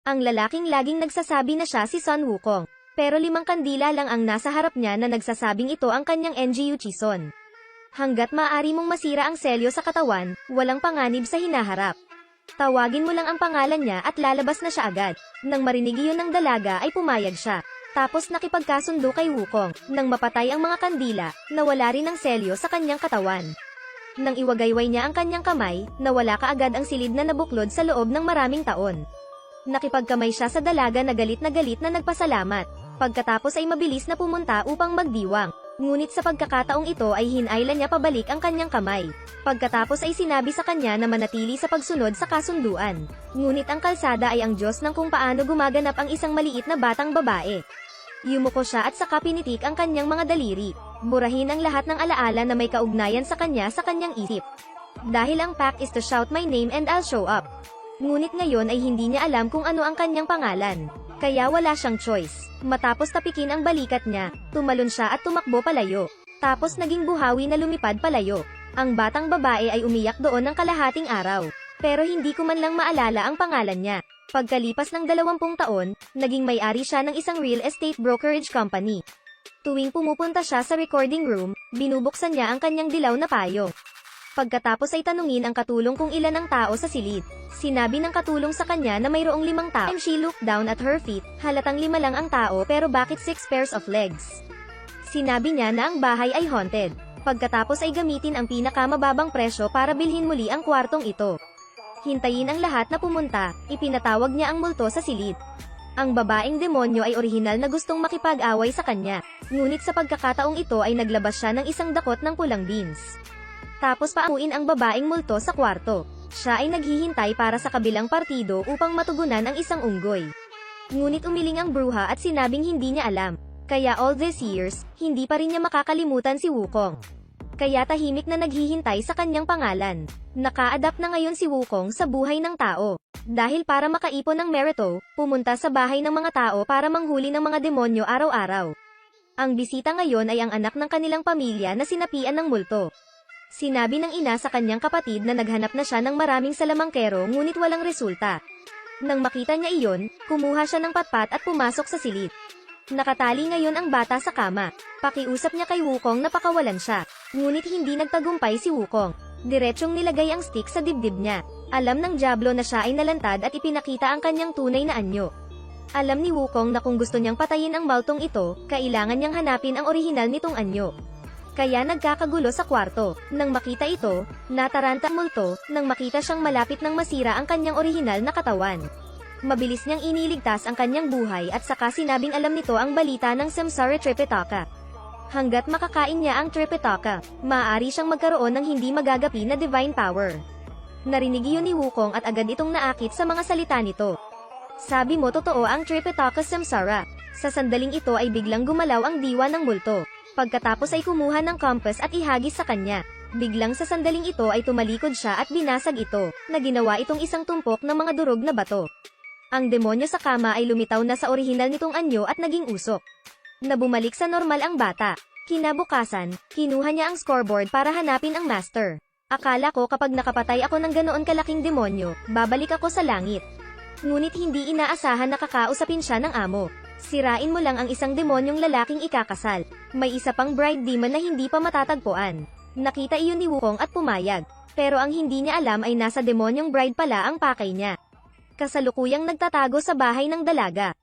Ang lalaking laging nagsasabi na siya si Sun Wukong. Pero 5 kandila lang ang nasa harap niya na nagsasabing ito ang kanyang NGU Chison. Hanggat maaari mong masira ang selyo sa katawan, walang panganib sa hinaharap. Tawagin mo lang ang pangalan niya at lalabas na siya agad. Nang marinig iyon ng dalaga ay pumayag siya. Tapos nakipagkasundo kay Wukong. Nang mapatay ang mga kandila, nawala rin ang selyo sa kanyang katawan. Nang iwagayway niya ang kanyang kamay, nawala kaagad ang silid na nabuklod sa loob ng maraming taon. Nakipagkamay siya sa dalaga na galit na nagpasalamat. Pagkatapos ay mabilis na pumunta upang magdiwang. Ngunit sa pagkakataong ito ay hinailan niya pabalik ang kanyang kamay. Pagkatapos ay sinabi sa kanya na manatili sa pagsunod sa kasunduan. Ngunit ang kalsada ay ang Diyos ng kung paano gumaganap ang isang maliit na batang babae. Yumuko siya at saka pinitik ang kanyang mga daliri. Burahin ang lahat ng alaala na may kaugnayan sa kanyang isip. Dahil ang pact is to shout my name and I'll show up. Ngunit ngayon ay hindi niya alam kung ano ang kanyang pangalan. Kaya wala siyang choice. Matapos tapikin ang balikat niya, tumalon siya at tumakbo palayo. Tapos naging buhawi na lumipad palayo. Ang batang babae ay umiyak doon ng kalahating araw. Pero hindi ko man lang maalala ang pangalan niya. Pagkalipas ng 20 taon, naging may-ari siya ng isang real estate brokerage company. Tuwing pumupunta siya sa recording room, binubuksan niya ang kanyang dilaw na payong. Pagkatapos ay tanungin ang katulong kung ilan ang tao sa silid. Sinabi ng katulong sa kanya na mayroong 5 tao. And she looked down at her feet, halatang 5 lang ang tao pero bakit 6 pairs of legs? Sinabi niya na ang bahay ay haunted. Pagkatapos ay gamitin ang pinakamababang presyo para bilhin muli ang kwartong ito. Hintayin ang lahat na pumunta, ipinatawag niya ang multo sa silid. Ang babaeng demonyo ay orihinal na gustong makipag-away sa kanya. Ngunit sa pagkakataong ito ay naglabas siya ng isang dakot ng pulang beans. Tapos paamuin ang babaeng multo sa kwarto. Siya ay naghihintay para sa kabilang partido upang matugunan ang isang unggoy. Ngunit umiling ang bruha at sinabing hindi niya alam. Kaya all these years, hindi pa rin niya makakalimutan si Wukong. Kaya tahimik na naghihintay sa kanyang pangalan. Naka-adapt na ngayon si Wukong sa buhay ng tao. Dahil para makaipon ng merito, pumunta sa bahay ng mga tao para manghuli ng mga demonyo araw-araw. Ang bisita ngayon ay ang anak ng kanilang pamilya na sinapian ng multo. Sinabi ng ina sa kanyang kapatid na naghanap na siya ng maraming salamangkero ngunit walang resulta. Nang makita niya iyon, kumuha siya ng patpat at pumasok sa silid. Nakatali ngayon ang bata sa kama. Pakiusap niya kay Wukong na pakawalan siya. Ngunit hindi nagtagumpay si Wukong. Diretsyong nilagay ang stick sa dibdib niya. Alam ng Diablo na siya ay nalantad at ipinakita ang kanyang tunay na anyo. Alam ni Wukong na kung gusto niyang patayin ang multong ito, kailangan niyang hanapin ang orihinal nitong anyo. Kaya nagkakagulo sa kwarto. Nang makita ito, nataranta ang multo, nang makita siyang malapit nang masira ang kanyang orihinal na katawan. Mabilis niyang iniligtas ang kanyang buhay at saka sinabing alam nito ang balita ng Samsara Tripitaka. Hanggat makakain niya ang Tripitaka, maaari siyang magkaroon ng hindi magagapi na divine power. Narinig iyon ni Wukong at agad itong naakit sa mga salita nito. Sabi mo totoo ang Tripitaka Samsara. Sa sandaling ito ay biglang gumalaw ang diwa ng multo. Pagkatapos ay kumuha ng compass at ihagis sa kanya. Biglang sa sandaling ito ay tumalikod siya at binasag ito, na ginawa itong isang tumpok ng mga durog na bato. Ang demonyo sa kama ay lumitaw na sa orihinal nitong anyo at naging usok. Na bumalik sa normal ang bata. Kinabukasan, kinuha niya ang scoreboard para hanapin ang master. Akala ko kapag nakapatay ako ng ganoon kalaking demonyo, babalik ako sa langit. Ngunit hindi inaasahan na kakausapin siya ng amo. Sirain mo lang ang isang demonyong lalaking ikakasal. May isa pang bride demon na hindi pa matatagpuan. Nakita iyon ni Wukong at pumayag. Pero ang hindi niya alam ay nasa demonyong bride pala ang pakay niya. Kasalukuyang nagtatago sa bahay ng dalaga.